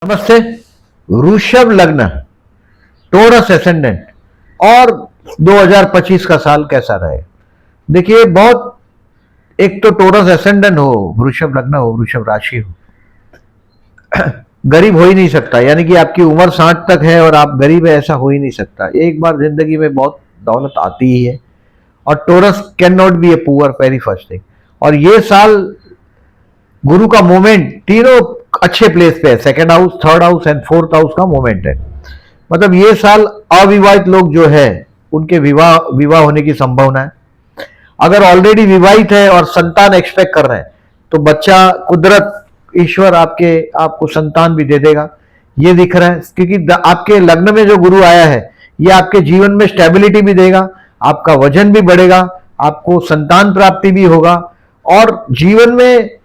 नमस्ते। वृषभ लग्न, टोरस एसेंडेंट और 2025 का साल कैसा रहे? देखिए, बहुत एक तो टोरस एसेंडेंट हो, वृषभ लग्न हो, वृषभ राशि हो, गरीब हो ही नहीं सकता। यानी कि आपकी उम्र 60 तक है और आप गरीब है, ऐसा हो ही नहीं सकता। एक बार जिंदगी में बहुत दौलत आती ही है और torus can not be a poor, very first thing. और ये साल गुरु का मोमेंट तीनों अच्छे प्लेस पे है, second house, third house and fourth house का मोमेंट है। मतलब ये साल अविवाहित लोग जो है उनके विवाह होने की संभावना है। अगर ऑलरेडी विवाहित है और संतान एक्सपेक्ट कर रहे हैं तो बच्चा, कुदरत, ईश्वर आपको संतान भी दे देगा, ये दिख रहा है। क्योंकि आपके लग्न में जो गुरु आया है ये आपके जीवन में स्टेबिलिटी भी देगा, आपका वजन भी बढ़ेगा, आपको संतान प्राप्ति भी होगा और जीवन में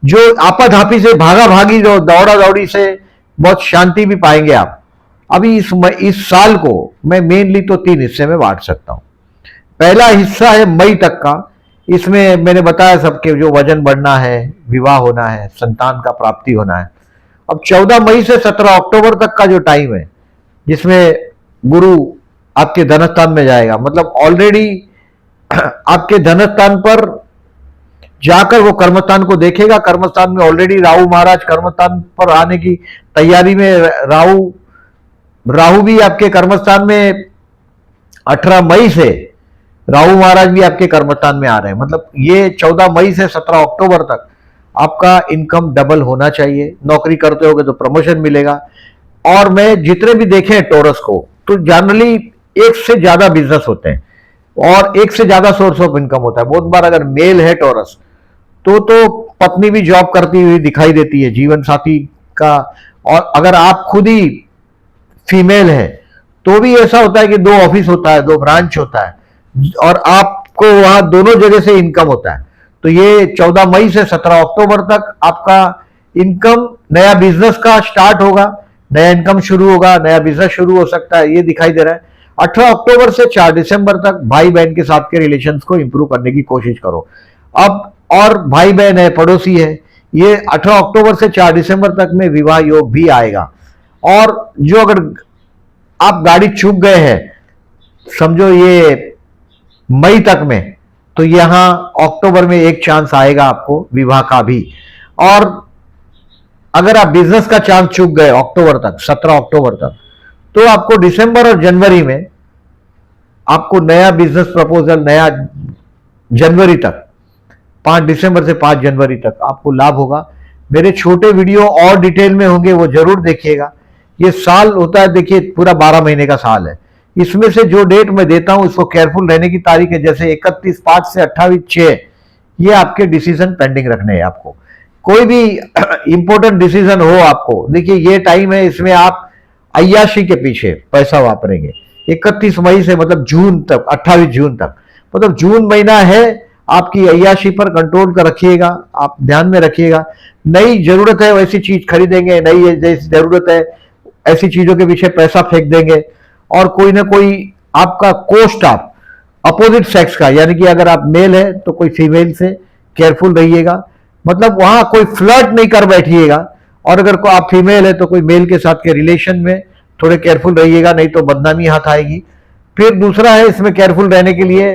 जो आपाधापी से, भागा भागी, जो दौड़ा दौड़ी से बहुत शांति भी पाएंगे आप। अभी इस साल को मैं मेनली तो 3 हिस्से में बांट सकता हूं। पहला हिस्सा है मई तक का। इसमें मैंने बताया सबके जो वजन बढ़ना है, विवाह होना है, संतान का प्राप्ति होना है। अब 14 मई से 17 अक्टूबर तक का जो टाइम है जिसमें गुरु आपके धनस्थान में जाएगा, मतलब ऑलरेडी आपके धनस्थान पर जाकर वो कर्मस्थान को देखेगा। कर्मस्थान में ऑलरेडी राहु महाराज कर्मस्थान पर आने की तैयारी में, राहु भी आपके कर्मस्थान में 18 मई से राहु महाराज भी आपके कर्मस्थान में आ रहे हैं। मतलब ये 14 मई से 17 अक्टूबर तक आपका इनकम डबल होना चाहिए। नौकरी करते होगे तो प्रमोशन मिलेगा। और मैं जितने भी देखे हैं टोरस को, तो जनरली एक से ज्यादा बिजनेस होते हैं और एक से ज्यादा सोर्स ऑफ इनकम होता है। बहुत बार अगर मेल है टोरस तो पत्नी भी जॉब करती हुई दिखाई देती है, जीवन साथी का। और अगर आप खुद ही फीमेल है तो भी ऐसा होता है कि 2 ऑफिस होता है, 2 ब्रांच होता है और आपको वहां दोनों जगह से इनकम होता है। तो ये 14 मई से 17 अक्टूबर तक आपका इनकम, नया बिजनेस का स्टार्ट होगा, नया इनकम शुरू होगा, नया बिजनेस शुरू हो सकता है, ये दिखाई दे रहा है। 18 अक्टूबर से 4 दिसंबर तक भाई बहन के साथ के रिलेशंस को इंप्रूव करने की कोशिश करो। अब और भाई बहन है, पड़ोसी है, ये 18 अक्टूबर से 4 दिसंबर तक में विवाह योग भी आएगा। और जो अगर आप गाड़ी चूक गए हैं, समझो ये मई तक में, तो यहां अक्टूबर में एक चांस आएगा आपको विवाह का भी। और अगर आप बिजनेस का चांस चूक गए अक्टूबर तक, 17 अक्टूबर तक, तो आपको दिसंबर और जनवरी में आपको नया बिजनेस प्रपोजल, नया जनवरी तक, 5 दिसंबर से 5 जनवरी तक आपको लाभ होगा। मेरे छोटे वीडियो और डिटेल में होंगे, वो जरूर देखिएगा। ये साल होता है, देखिए पूरा 12 महीने का साल है। इसमें से जो डेट मैं देता हूं इसको केयरफुल रहने की तारीख है, जैसे 31/5 से 28/6, ये आपके डिसीजन पेंडिंग रखने हैं आपको। कोई भी इंपॉर्टेंट डिसीजन हो आपको, देखिए ये टाइम है, इसमें आप अय्याशी के पीछे पैसा वापरेंगे। 31 मई से मतलब जून तक, 28 जून तक, मतलब जून महीना है, आपकी अय्याशी पर कंट्रोल कर रखिएगा, आप ध्यान में रखिएगा। नई जरूरत है वैसी चीज खरीदेंगे, नई जैसी जरूरत है ऐसी चीजों के पीछे पैसा फेंक देंगे। और कोई ना कोई आपका को-स्टाफ अपोजिट सेक्स का, यानी कि अगर आप मेल है तो कोई फीमेल से केयरफुल रहिएगा, मतलब वहां कोई फ्लर्ट नहीं कर बैठिएगा। और अगर को आप फीमेल है तो कोई मेल के साथ के रिलेशन में थोड़े केयरफुल रहिएगा, नहीं तो बदनामी हाथ आएगी। फिर दूसरा है इसमें केयरफुल रहने के लिए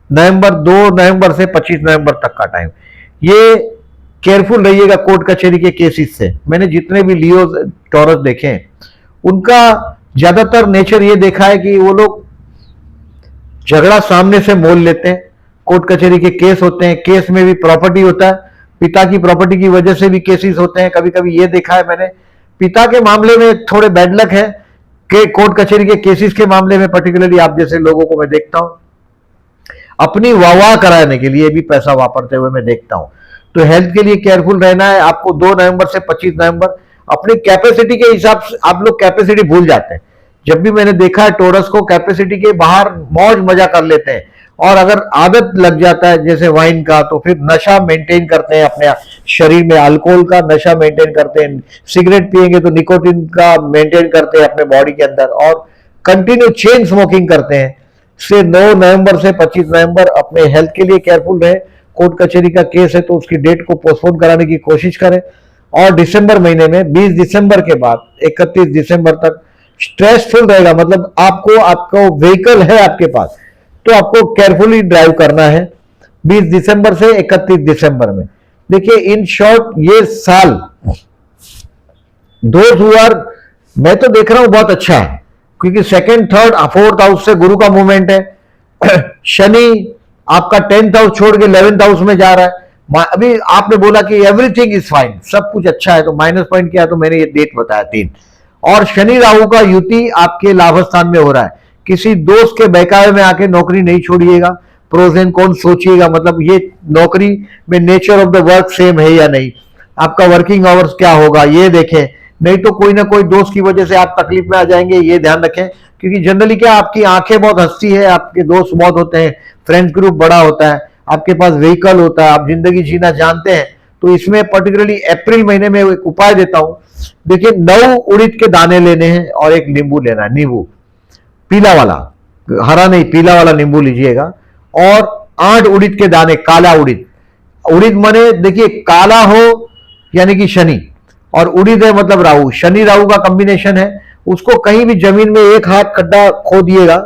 2 नवंबर से 25 नवंबर तक का टाइम, ये केयरफुल रहिएगा कोर्ट कचहरी के केसेस से। मैंने जितने भी लियो टॉरस देखे हैं उनका ज्यादातर नेचर ये देखा है कि वो लोग झगड़ा सामने से मोल लेते हैं। कोर्ट कचहरी के केस होते हैं, केस में भी प्रॉपर्टी होता है, पिता की प्रॉपर्टी की वजह से भी केसेस होते हैं। कभी कभी ये देखा है मैंने, पिता के मामले में थोड़े बैड लक है कि कोर्ट कचहरी के केसेस के मामले में पर्टिकुलरली आप जैसे लोगों को मैं देखता हूं अपनी वाह कराने के लिए भी पैसा वापरते हुए मैं देखता हूं। तो हेल्थ के लिए केयरफुल रहना है आपको। 2 नवंबर से 25 नवंबर अपनी कैपेसिटी के हिसाब से, आप लोग कैपेसिटी भूल जाते हैं। जब भी मैंने देखा है टोरस को कैपेसिटी के बाहर मौज मजा कर लेते हैं, और अगर आदत लग जाता है जैसे वाइन का तो फिर नशा मेंटेन करते हैं अपने शरीर में, अल्कोहल का नशा मेंटेन करते हैं, सिगरेट पिएंगे तो निकोटिन का मेंटेन करते हैं अपने बॉडी के अंदर, और कंटिन्यू चेन स्मोकिंग करते हैं। से 9 नवंबर से 25 नवंबर अपने हेल्थ के लिए केयरफुल रहे। कोर्ट कचहरी का केस है तो उसकी डेट को पोस्टपोन कराने की कोशिश करें। और दिसंबर महीने में 20 दिसंबर के बाद 31 दिसंबर तक स्ट्रेसफुल रहेगा। मतलब आपको व्हीकल है आपके पास तो आपको केयरफुली ड्राइव करना है 20 दिसंबर से 31 दिसंबर में। देखिए इन शॉर्ट ये साल मैं तो देख रहा हूं बहुत अच्छा है, क्योंकि सेकंड थर्ड फोर्थ हाउस से गुरु का मूवमेंट है। शनि आपका 10th हाउस छोड़ के 11th हाउस में जा रहा है। अभी आपने बोला कि एवरीथिंग इज फाइन, सब कुछ अच्छा है, तो माइनस पॉइंट क्या है, तो मैंने ये डेट बताया 3। और शनि राहु का युति आपके लाभ स्थान में हो रहा है। किसी दोस्त के बहकावे में आके नौकरी नहीं छोड़िएगा, प्रोज एंड कॉन्स सोचिएगा, मतलब ये नौकरी में nature of the work same है या नहीं, आपका वर्किंग आवर्स क्या होगा ये देखें, नहीं तो कोई ना कोई दोस्त की वजह से आप तकलीफ में आ जाएंगे, ये ध्यान रखें। क्योंकि जनरली क्या आपकी आंखें बहुत हंसती है, आपके दोस्त बहुत होते हैं, फ्रेंड्स ग्रुप बड़ा होता है, आपके पास व्हीकल होता है, आप जिंदगी जीना जानते हैं। तो इसमें पर्टिकुलरली अप्रैल महीने में एक उपाय देता हूं। देखिए 9 उड़द के दाने लेने हैं और एक नींबू लेना है, नींबू पीला वाला, हरा नहीं पीला वाला नींबू लीजिएगा, और 8 उड़द के दाने, काला उड़द। उड़द माने देखिए काला हो यानी कि शनि, और उड़द है मतलब राहु, शनि राहु का कॉम्बिनेशन है। उसको कहीं भी जमीन में एक हाथ खड्डा खोदिएगा,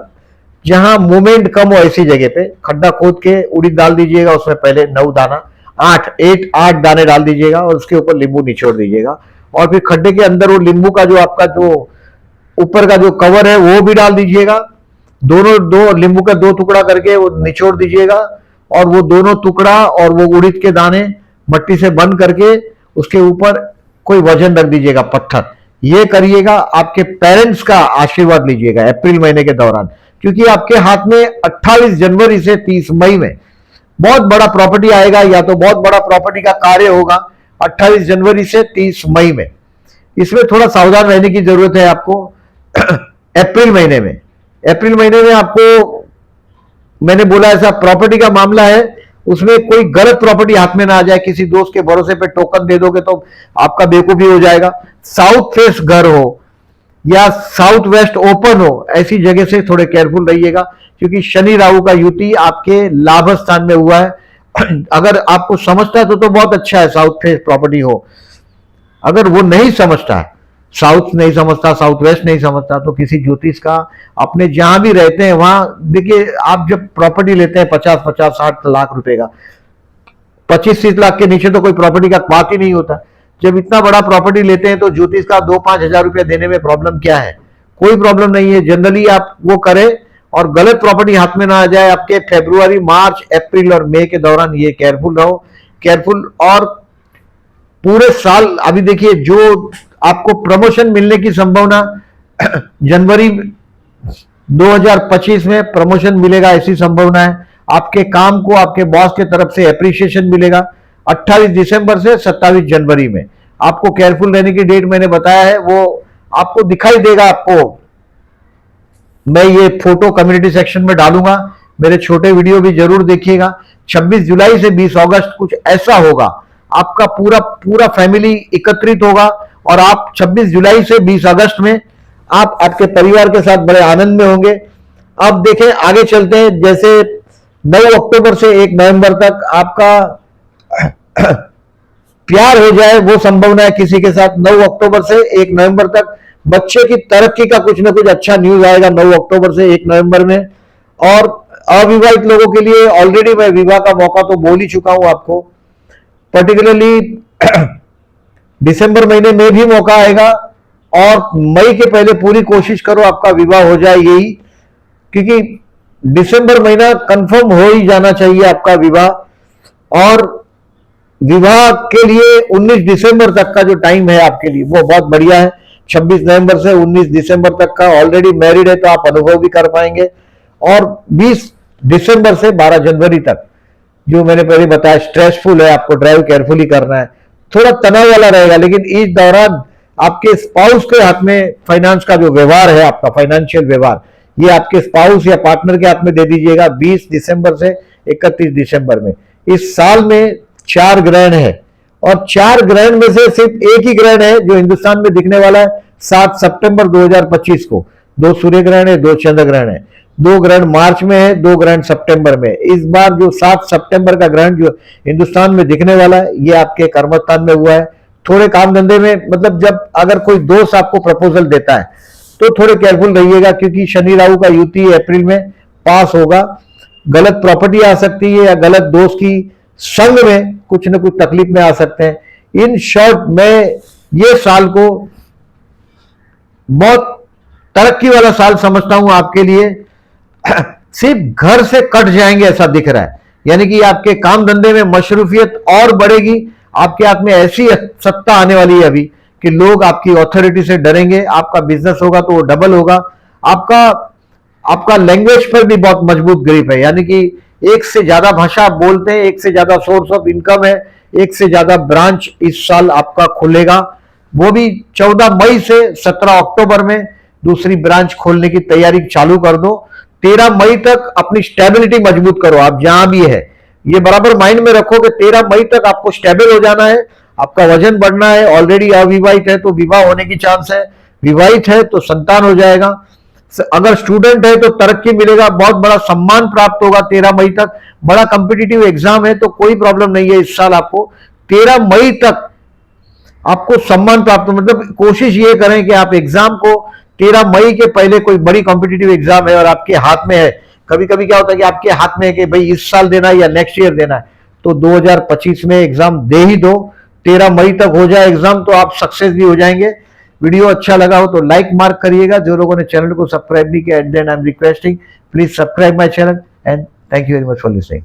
जहां मूवमेंट कम हो ऐसी जगह पे खड्डा खोद के उड़द डाल दीजिएगा। उसमें पहले 9 दाना 8 दाने डाल दीजिएगा और उसके ऊपर नींबू निचोड़ दीजिएगा, और फिर खड्डे के अंदर वो नींबू का जो आपका जो ऊपर का जो कवर है वो भी डाल दीजिएगा। दो नींबू का 2 टुकड़ा करके वो निचोड़ दीजिएगा, और वो दोनों टुकड़ा और वो उड़द के दाने मट्टी से बंद करके उसके ऊपर कोई वजन रख दीजिएगा, पत्थर। ये करिएगा, आपके पेरेंट्स का आशीर्वाद लीजिएगा अप्रैल महीने के दौरान, क्योंकि आपके हाथ में 28 जनवरी से 30 मई में बहुत बड़ा प्रॉपर्टी आएगा, या तो बहुत बड़ा प्रॉपर्टी का कार्य होगा 28 जनवरी से 30 मई में। इसमें थोड़ा सावधान रहने की जरूरत है आपको। अप्रैल महीने में आपको, मैंने बोला ऐसा प्रॉपर्टी का मामला है, उसमें कोई गलत प्रॉपर्टी हाथ में ना आ जाए, किसी दोस्त के भरोसे पे टोकन दे दोगे तो आपका बेवकूफी हो जाएगा। साउथ फेस घर हो या साउथ वेस्ट ओपन हो, ऐसी जगह से थोड़े केयरफुल रहिएगा, क्योंकि शनि राहु का युति आपके लाभ स्थान में हुआ है। अगर आपको समझता है तो बहुत अच्छा है, साउथ फेस प्रॉपर्टी हो। अगर वो नहीं समझता है, साउथ नहीं समझता, साउथ वेस्ट नहीं समझता, तो किसी ज्योतिष का, अपने जहां भी रहते हैं वहां देखिए, आप जब प्रॉपर्टी लेते हैं 50-60 लाख रुपए का, 25-30 लाख के नीचे तो कोई प्रॉपर्टी का बात ही नहीं होता। जब इतना बड़ा प्रॉपर्टी लेते हैं तो ज्योतिष का 2-5 हजार रुपया देने में प्रॉब्लम क्या है? कोई प्रॉब्लम नहीं है। जनरली आप वो करें और गलत प्रॉपर्टी हाथ में ना आ जाए आपके फरवरी, मार्च, अप्रैल और मई के दौरान। ये केयरफुल रहो, केयरफुल। और पूरे साल अभी देखिए, जो आपको प्रमोशन मिलने की संभावना जनवरी 2025 में प्रमोशन मिलेगा, ऐसी संभावना है। आपके काम को आपके बॉस के तरफ से एप्रिसिएशन मिलेगा 28 दिसंबर से 27 जनवरी में। आपको केयरफुल रहने की डेट मैंने बताया है, वो आपको दिखाई देगा। आपको मैं ये फोटो कम्युनिटी सेक्शन में डालूंगा, मेरे छोटे वीडियो भी जरूर देखिएगा। 26 जुलाई से 20 अगस्त कुछ ऐसा होगा, आपका पूरा फैमिली एकत्रित होगा, और आप 26 जुलाई से 20 अगस्त में आप आपके परिवार के साथ बड़े आनंद में होंगे। अब देखें आगे चलते हैं। जैसे 9 अक्टूबर से 1 नवंबर तक आपका प्यार हो जाए, वो संभावना है किसी के साथ। 9 अक्टूबर से 1 नवंबर तक बच्चे की तरक्की का कुछ ना कुछ अच्छा न्यूज आएगा 9 अक्टूबर से 1 नवंबर में। और अविवाहित लोगों के लिए ऑलरेडी मैं विवाह का मौका तो बोल ही चुका हूं आपको। पर्टिकुलरली दिसंबर महीने में भी मौका आएगा, और मई के पहले पूरी कोशिश करो आपका विवाह हो जाए, यही, क्योंकि दिसंबर महीना कंफर्म हो ही जाना चाहिए आपका विवाह। और विवाह के लिए 19 दिसंबर तक का जो टाइम है आपके लिए वो बहुत बढ़िया है। 26 नवंबर से 19 दिसंबर तक का, ऑलरेडी मैरिड है तो आप अनुभव भी कर पाएंगे। और 20 दिसंबर से 12 जनवरी तक, जो मैंने पहले बताया, स्ट्रेसफुल है, आपको ड्राइव केयरफुली करना है, थोड़ा तनाव वाला रहेगा। लेकिन इस दौरान आपके स्पाउस के हाथ में फाइनेंस का जो व्यवहार है, आपका फाइनेंशियल व्यवहार, ये आपके स्पाउस या पार्टनर के हाथ में दे दीजिएगा 20 दिसंबर से 31 दिसंबर में। इस साल में 4 ग्रहण है, और 4 ग्रहण में से सिर्फ एक ही ग्रहण है जो हिंदुस्तान में दिखने वाला है 7 सितंबर 2025 को। 2 सूर्य ग्रहण है, 2 चंद्र ग्रहण है, 2 ग्रहण मार्च में है, 2 ग्रहण सितंबर में। इस बार जो 7 सितंबर का ग्रहण जो हिंदुस्तान में दिखने वाला है, ये आपके कर्मस्थान में हुआ है। थोड़े काम धंधे में, मतलब जब अगर कोई दोस्त आपको प्रपोजल देता है तो थोड़े केयरफुल रहिएगा, क्योंकि शनि राहु का युति अप्रैल में पास होगा। गलत प्रॉपर्टी आ सकती है या गलत दोस्त की संग में कुछ न कुछ तकलीफ में आ सकते हैं। इन शॉर्ट मैं ये साल को बहुत तरक्की वाला साल समझता हूं आपके लिए। सिर्फ घर से कट जाएंगे ऐसा दिख रहा है, यानी कि आपके काम धंधे में मशरूफियत और बढ़ेगी। आपके हाथ में ऐसी सत्ता आने वाली है अभी कि लोग आपकी अथॉरिटी से डरेंगे। आपका बिजनेस होगा तो वो डबल होगा। आपका लैंग्वेज पर भी बहुत मजबूत ग्रिप है, यानी कि एक से ज्यादा भाषा आप बोलते हैं, एक से ज्यादा सोर्स ऑफ इनकम है, एक से ज्यादा ब्रांच इस साल आपका खुलेगा। वो भी 14 मई से 17 अक्टूबर में दूसरी ब्रांच खोलने की तैयारी चालू कर दो। 13 मई तक अपनी स्टेबिलिटी मजबूत करो। आप जहां भी है ये बराबर माइंड में रखो कि 13 मई तक आपको स्टेबल हो जाना है, आपका वजन बढ़ना है। ऑलरेडी अविवाहित है तो विवाह होने की चांस है, विवाहित है तो संतान हो जाएगा, अगर स्टूडेंट है तो तरक्की मिलेगा, बहुत बड़ा सम्मान प्राप्त होगा 13 मई तक। बड़ा कॉम्पिटिटिव एग्जाम है तो कोई प्रॉब्लम नहीं है इस साल आपको। 13 मई तक आपको सम्मान प्राप्त, मतलब कोशिश ये करें कि आप एग्जाम को 13 मई के पहले, कोई बड़ी कॉम्पिटिटिव एग्जाम है और आपके हाथ में है। कभी कभी क्या होता है कि आपके हाथ में है कि भाई इस साल देना है या नेक्स्ट ईयर देना है, तो 2025 में एग्जाम दे ही दो। 13 मई तक हो जाए एग्जाम तो आप सक्सेस भी हो जाएंगे। वीडियो अच्छा लगा हो तो लाइक मार्क करिएगा। जो लोगों ने चैनल को सब्सक्राइब नहीं किया, at the and I am requesting please subscribe my channel and thank you very much for listening.